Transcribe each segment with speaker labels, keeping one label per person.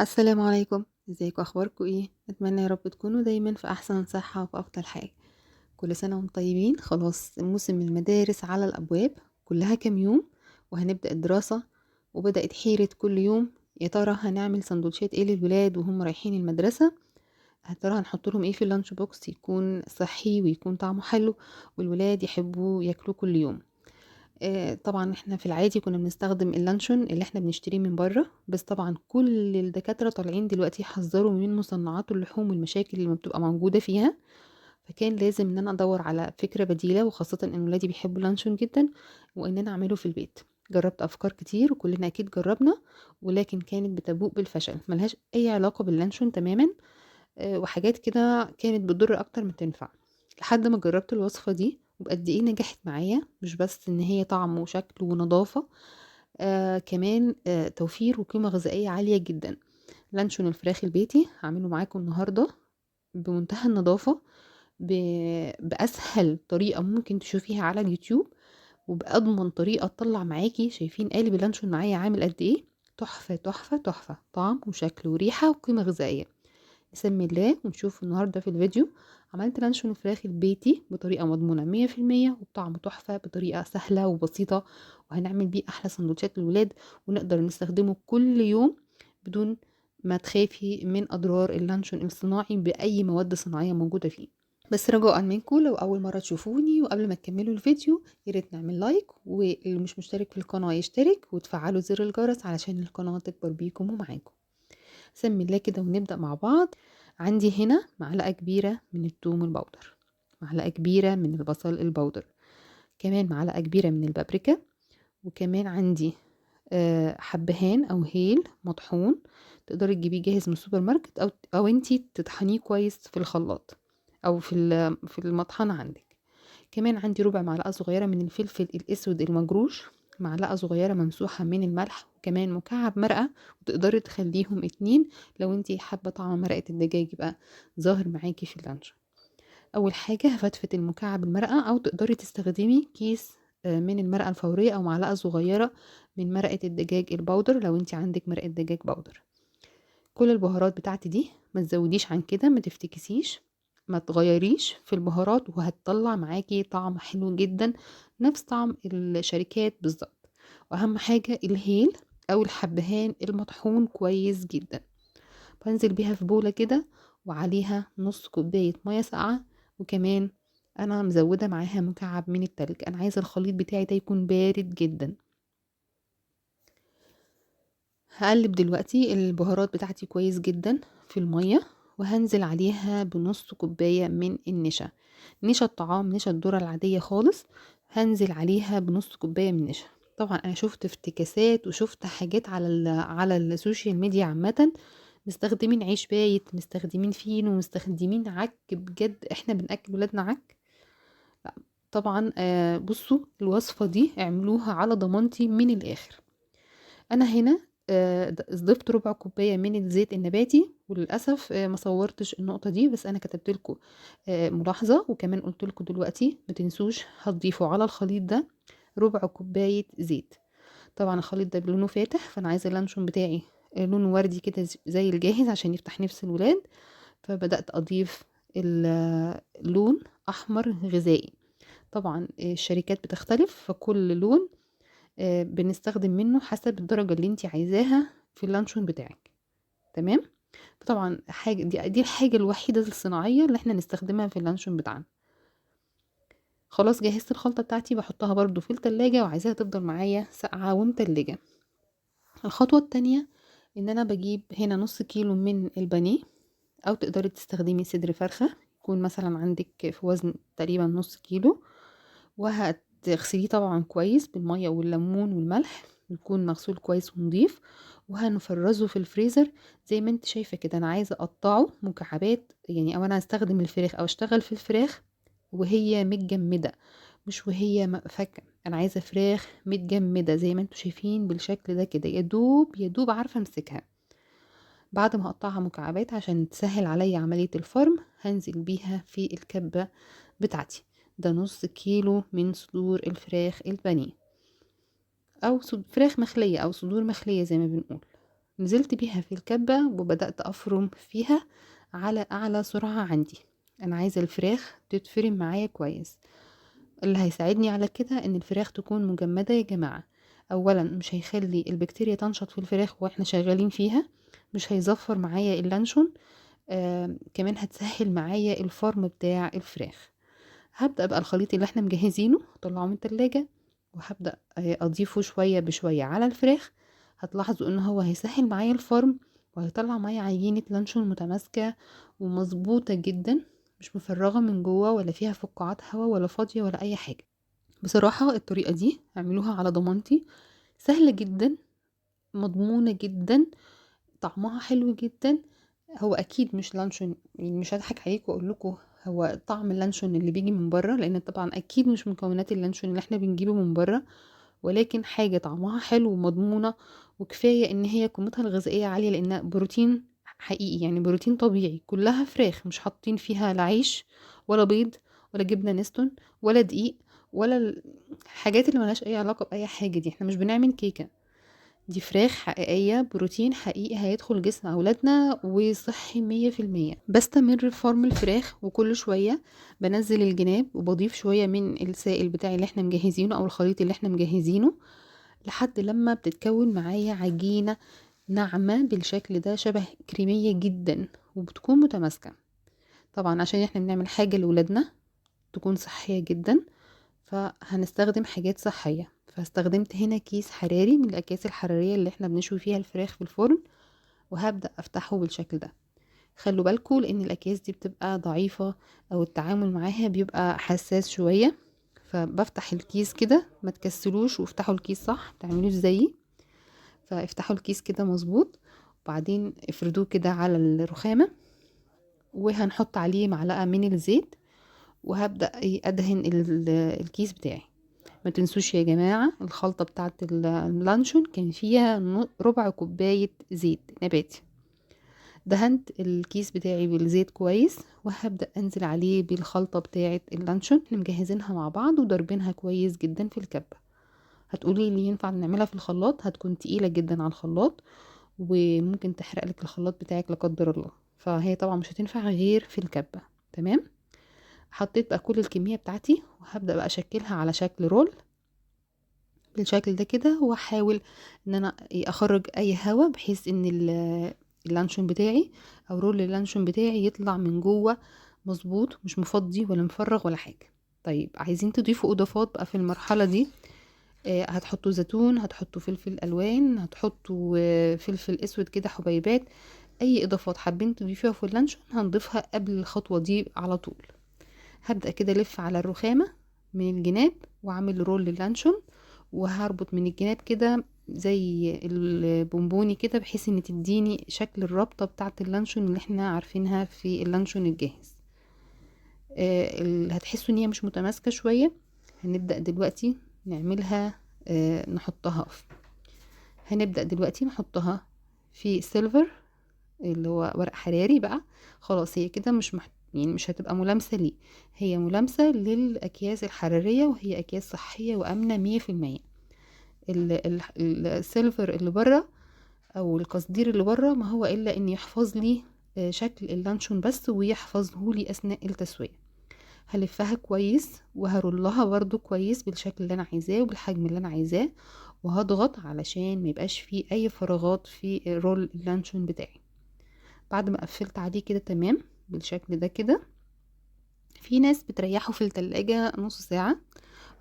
Speaker 1: السلام عليكم، ازيكم اخباركم ايه؟ اتمنى يا رب تكونوا دايما في احسن صحة وفي افضل حال. كل سنة وانتم طيبين. خلاص موسم المدارس على الابواب، كلها كام يوم وهنبدأ الدراسة. وبدأت حيرة كل يوم، يا ترى هنعمل سندوتشات ايه للولاد وهم رايحين المدرسة؟ يا ترى هنحط لهم ايه في اللانش بوكس يكون صحي ويكون طعمه حلو والولاد يحبوا ياكلوه كل يوم. طبعًا إحنا في العادي كنا بنستخدم اللانشون اللي إحنا بنشتريه من برّه، بس طبعًا كل الدكاترة طالعين دلوقتي يحذّروا من مصنّعات اللحوم والمشاكل اللي بتبقى موجودة فيها، فكان لازم إن أنا أدوّر على فكرة بديلة، وخاصةً إن ولادي بيحبوا اللانشون جدًا، وإن أنا أعمله في البيت. جرّبت أفكار كتير وكلنا أكيد جرّبنا، ولكن كانت بتبوء بالفشل، ما لهاش أي علاقة باللانشون تمامًا. وحاجات كده كانت بتضر أكتر ما تنفع، لحد ما جربت الوصفة دي وبقد إيه نجحت معايا. مش بس إن هي طعم وشكل ونضافة، كمان توفير وقيمة غذائية عالية جدًا. لانشون الفراخ البيتي هاعمله معاكم النهارده بمنتهى النضافة، ب بأسهل طريقة ممكن تشوفيها على اليوتيوب، وبأضمن طريقة تطلّع معاكِ. شايفين قالب اللانشون معايا عامل قد إيه؟ تحفة، تحفة، تحفة، طعم وشكل وريحة وقيمة غذائية. بسم الله ونشوف النهارده في الفيديو. عملت لانشون الفراخ البيتي بطريقة مضمونة 100% وبطعم تحفة بطريقة سهلة وبسيطة، وهنعمل بيه أحلى سندوتشات للولاد، ونقدر نستخدمه كل يوم بدون ما تخافي من أضرار اللانشون الصناعي بأي مواد صناعية موجودة فيه. بس رجاء منكم لو أول مرة تشوفوني وقبل ما تكملوا الفيديو ياريت نعمل لايك، واللي مش مشترك في القناة يشترك وتفعلوا زر الجرس علشان القناة تكبر بيكم ومعاكم. سمي الله كده ونبدأ مع بعض. عندي هنا معلقة كبيرة من الثوم البودر، معلقة كبيرة من البصل البودر، كمان معلقة كبيرة من البابريكا، وكمان عندي حبهان أو هيل مطحون. تقدري تجيبيه جاهز من السوبر ماركت أو انتي تطحنيه كويس في الخلاط أو في المطحنة عندك. كمان عندي ربع معلقة صغيرة من الفلفل الأسود المجروش، معلقة صغيرة ممسوحة من الملح، وكمان مكعب مرقة. وتقدري تخليهم 2 لو انتي حابة طعم مرقة الدجاج يبقى ظاهر معاكي في اللانش. أول حاجة هفتفت المكعب المرقة، أو تقدري تستخدمي كيس من المرقة الفورية، أو معلقة صغيرة من مرقة الدجاج البودر لو انتي عندك مرقة دجاج بودر. كل البهارات بتاعتي دي ما تزوديش عن كده، ما تفتكسيش، ما تغيريش في البهارات، وهتطلع معاكي طعم حلو جدا نفس طعم الشركات بالظبط. واهم حاجة الهيل او الحبهان المطحون كويس جدا. بنزل بيها في بولة كده، وعليها نص كوباية مية ساقعة، وكمان انا مزودة معاها مكعب من التلج. انا عايزة الخليط بتاعي ده يكون بارد جدا. هقلب دلوقتي البهارات بتاعتي كويس جدا في المية، وهنزل عليها بنص كوباية من النشا، نشا الطعام، نشا الذرة العادية خالص. هنزل عليها بنص كوباية من نشا. طبعا انا شفت افتكاسات وشفت حاجات على السوشيال ميديا عامة، مستخدمين عيش بايت، مستخدمين فينو، مستخدمين عك. بجد احنا بنأكل ولادنا عك؟ لا طبعا. بصوا الوصفة دي اعملوها على ضمانتي من الاخر. انا هنا ضفت ربع كوبايه من الزيت النباتي، وللاسف ما صورتش النقطه دي، بس انا كتبت لكم ملاحظه، وكمان قلت لكم دلوقتي ما تنسوش هتضيفوا على الخليط ده ربع كوبايه زيت. طبعا الخليط ده لونه فاتح، فانا عايزه اللانشون بتاعي لونه وردي كده زي الجاهز عشان يفتح نفس الولاد. فبدات اضيف لون احمر غذائي. طبعا الشركات بتختلف، فكل لون بنستخدم منه حسب الدرجة اللي انتي عايزاها في اللانشون بتاعك. تمام. طبعا حاجة دي الحاجة الوحيدة الصناعية اللي احنا نستخدمها في اللانشون بتاعنا. خلاص جهزت الخلطة بتاعتي، بحطها برضو في التلاجة وعايزاها تفضل معايا ساقعة ومتلجة. الخطوة التانية ان انا بجيب هنا نص كيلو من البانيه، او تقدري تستخدمي صدر فرخة يكون مثلا عندك في وزن تقريبا نص كيلو، وهتغسليه طبعا كويس بالمية والليمون والملح، يكون مغسول كويس ونضيف. وهنفرزه في الفريزر زي ما انت شايفة كده. انا عايزة اقطعه مكعبات يعني، او انا هستخدم الفراخ او اشتغل في الفراخ وهي متجمدة، مش وهي فكة. انا عايزة فراخ متجمدة زي ما انتوا شايفين بالشكل ده كده، يدوب يدوب عارفة امسكها. بعد ما اقطعها مكعبات عشان تسهل عليا عملية الفرم، هنزل بيها في الكبة بتاعتي. ده نص كيلو من صدور الفراخ البانيه، او فراخ مخلية او صدور مخلية زي ما بنقول. نزلت بيها في الكبة وبدأت أفرم فيها على أعلى سرعة عندي. أنا عايزة الفراخ تتفرم معايا كويس. اللي هيساعدني على كده ان الفراخ تكون مجمدة يا جماعة. اولا مش هيخلي البكتيريا تنشط في الفراخ واحنا شغالين فيها، مش هيزفر معايا اللانشون. كمان هتسهل معايا الفرم بتاع الفراخ. هبدأ بقى الخليط اللي احنا مجهزينه طلعه من التلاجة، وهبدأ اضيفه شوية بشوية على الفراخ. هتلاحظوا ان هو هيسهل معايا الفرم، وهيطلع معايا عجينة لانشون متماسكة ومظبوطة جدا، مش مفرغة من جوه ولا فيها فقاعات هوا ولا فاضية ولا اي حاجة. بصراحة الطريقة دي اعملوها على ضمانتي، سهلة جدا، مضمونة جدا، طعمها حلو جدا. هو اكيد مش لانشون، يعني مش هضحك عليكم واقول لكم هو طعم اللانشون اللي بيجي من بره، لان طبعا اكيد مش مكونات اللانشون اللي احنا بنجيبه من بره، ولكن حاجة طعمها حلو ومضمونة. وكفاية ان هي قيمتها الغذائية عالية لانها بروتين حقيقي، يعني بروتين طبيعي، كلها فراخ، مش حاطين فيها لا عيش ولا بيض ولا جبنة نستون ولا دقيق ولا الحاجات اللي ملهاش اي علاقة باي حاجة. دي احنا مش بنعمل كيكة، دي فراخ حقيقية، بروتين حقيقي هيدخل جسم أولادنا وصحي 100%. بستمر في فرم الفراخ، وكل شوية بنزل الجناب وبضيف شوية من السائل بتاعي اللي احنا مجهزينه أو الخليط اللي احنا مجهزينه، لحد لما بتتكون معايا عجينة ناعمة بالشكل ده، شبه كريمية جدا وبتكون متماسكة. طبعا عشان احنا بنعمل حاجة لولادنا تكون صحية جدا، فهنستخدم حاجات صحية. فاستخدمت هنا كيس حراري من الأكياس الحرارية اللي احنا بنشوي فيها الفراخ في الفرن، وهبدأ أفتحه بالشكل ده. خلوا بالكم لأن الأكياس دي بتبقى ضعيفة أو التعامل معاها بيبقى حساس شوية. فبفتح الكيس كده، ما تكسلوش وافتحوا الكيس صح، بتعملوه زيي. فافتحوا الكيس كده مظبوط، وبعدين افردوه كده على الرخامة، وهنحط عليه معلقة من الزيت، وهبدأ أدهن الكيس بتاعي. ما تنسوش يا جماعة الخلطة بتاعت اللانشون كان فيها ربع كوباية زيت نباتي. دهنت الكيس بتاعي بالزيت كويس، وهبدأ انزل عليه بالخلطة بتاعت اللانشون. احنا مجهزينها مع بعض وضربينها كويس جدا في الكبة. هتقولي لي ينفع نعملها في الخلاط؟ هتكون تقيلة جدا على الخلاط، وممكن تحرق لك الخلاط بتاعك لا قدر الله، فهي طبعا مش هتنفع غير في الكبة. تمام. حطيت بقى كل الكمية بتاعتي، وهبدأ بقى اشكلها على شكل رول بالشكل ده كده، واحاول ان انا اخرج اي هوا بحيث ان اللانشون بتاعي او رول اللانشون بتاعي يطلع من جوه مظبوط، مش مفضي ولا مفرغ ولا حاجه. طيب عايزين تضيفوا اضافات بقى في المرحله دي، هتحطوا زيتون، هتحطوا فلفل الوان، هتحطوا فلفل اسود كده حبيبات. اي اضافات حابين تضيفوها في اللانشون هنضيفها قبل الخطوه دي على طول. هبدأ كده الف على الرخامة من الجناب واعمل رول اللانشون، وهربط من الجناب كده زي البونبوني كده، بحيث ان تديني شكل الربطة بتاعة اللانشون اللي احنا عارفينها في اللانشون الجاهز. اللي هتحسوا ان هي مش متماسكة شوية، هنبدأ دلوقتي نعملها. نحطها هنبدأ دلوقتي نحطها في سيلفر اللي هو ورق حراري بقى. خلاص هي كده يعني مش هتبقى ملامسة ليه، هي ملامسة للأكياس الحرارية، وهي أكياس صحية وآمنة 100%. السيلفر اللي بره أو القصدير اللي بره ما هو إلا إن يحفظ لي شكل اللانشون بس، ويحفظه لي أثناء التسوية. هلفها كويس وهرولها برضو كويس بالشكل اللي أنا عايزاه وبالحجم اللي أنا عايزاه، وهضغط علشان ما يبقاش فيه أي فراغات في رول اللانشون بتاعي. بعد ما قفلت عليه كده تمام بالشكل ده كده، في ناس بتريحه في التلاجة نص ساعة،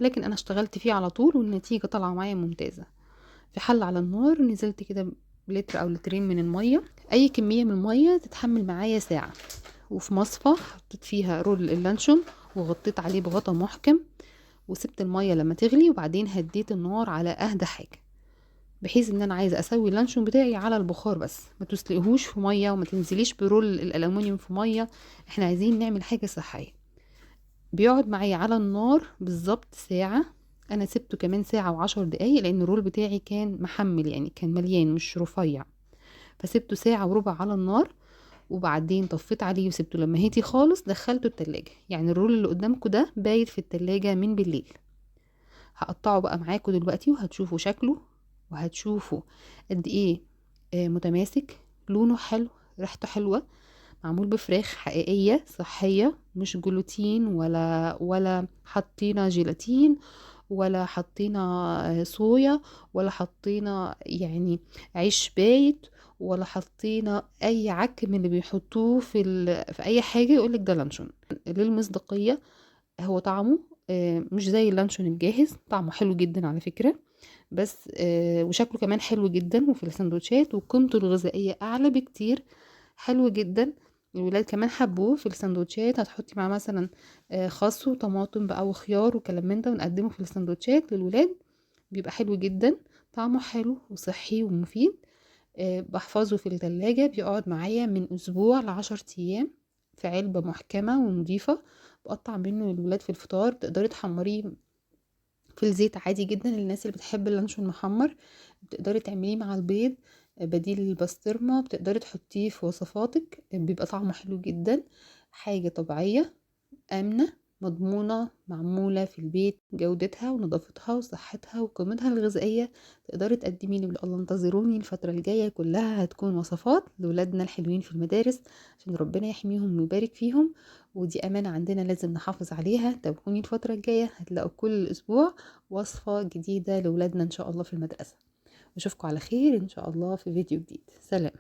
Speaker 1: لكن انا اشتغلت فيه على طول والنتيجة طالعة معايا ممتازة. في حل على النار نزلت كده بلتر او لترين من المية، اي كمية من المية تتحمل معايا ساعة. وفي مصفى حطيت فيها رول اللانشون وغطيت عليه بغطا محكم، وسبت المية لما تغلي، وبعدين هديت النار على اهدى حاجة، بحيث ان انا عايزه اسوي اللانشون بتاعي على البخار بس، ما تسلقهوش في ميه وما تنزليش برول الالومنيوم في ميه. احنا عايزين نعمل حاجه صحيه. بيقعد معايا على النار بالظبط ساعه. انا سبته كمان ساعه و10 دقايق لان الرول بتاعي كان محمل، يعني كان مليان مش رفيع، فسبته ساعه وربع على النار. وبعدين طفيت عليه وسبته لما هدي خالص، دخلته التلاجة. يعني الرول اللي قدامكم ده بايت في التلاجة من بالليل. هقطعه بقى معاكم دلوقتي وهتشوفوا شكله، وهتشوفوا قد ايه متماسك، لونه حلو، ريحته حلوة، معمول بفراخ حقيقية صحية، مش جلوتين ولا حطينا جيلاتين ولا حطينا صويا ولا حطينا يعني عيش بايت ولا حطينا اي عك من اللي بيحطوه في اي حاجة يقولك ده لانشون. للمصداقية، هو طعمه مش زي اللانشون الجاهز، طعمه حلو جدا على فكرة، بس وشكله كمان حلو جدا، وفي السندوتشات وقيمته الغذائية اعلى بكتير، حلو جدا. الولاد كمان حبوه. في السندوتشات هتحطي معاه مثلا خس وطماطم بقى وخيار وكلام من ده، ونقدمه في السندوتشات للولاد، بيبقى حلو جدا، طعمه حلو وصحي ومفيد. بحفظه في التلاجة، بيقعد معايا من اسبوع ل10 ايام، في علبة محكمة ونضيفة. بقطع منه الولاد في الفطار، تقدري تحمريه في الزيت عادي جدا للناس اللي بتحب اللانشون المحمر، بتقدري تعمليه مع البيض بديل البسطرمة، بتقدري تحطيه في وصفاتك، بيبقى طعمه حلو جدا. حاجة طبيعية، آمنة، مضمونة، معمولة في البيت، جودتها ونظافتها وصحتها وقيمتها الغذائية. تقدري تقدمي لي الله. انتظروني الفترة الجاية كلها هتكون وصفات لولادنا الحلوين في المدارس، عشان ربنا يحميهم ويبارك فيهم، ودي أمانة عندنا لازم نحافظ عليها. تابعوني الفترة الجاية، هتلاقوا كل أسبوع وصفة جديدة لولادنا إن شاء الله في المدرسة. أشوفكم على خير إن شاء الله في فيديو جديد. سلام.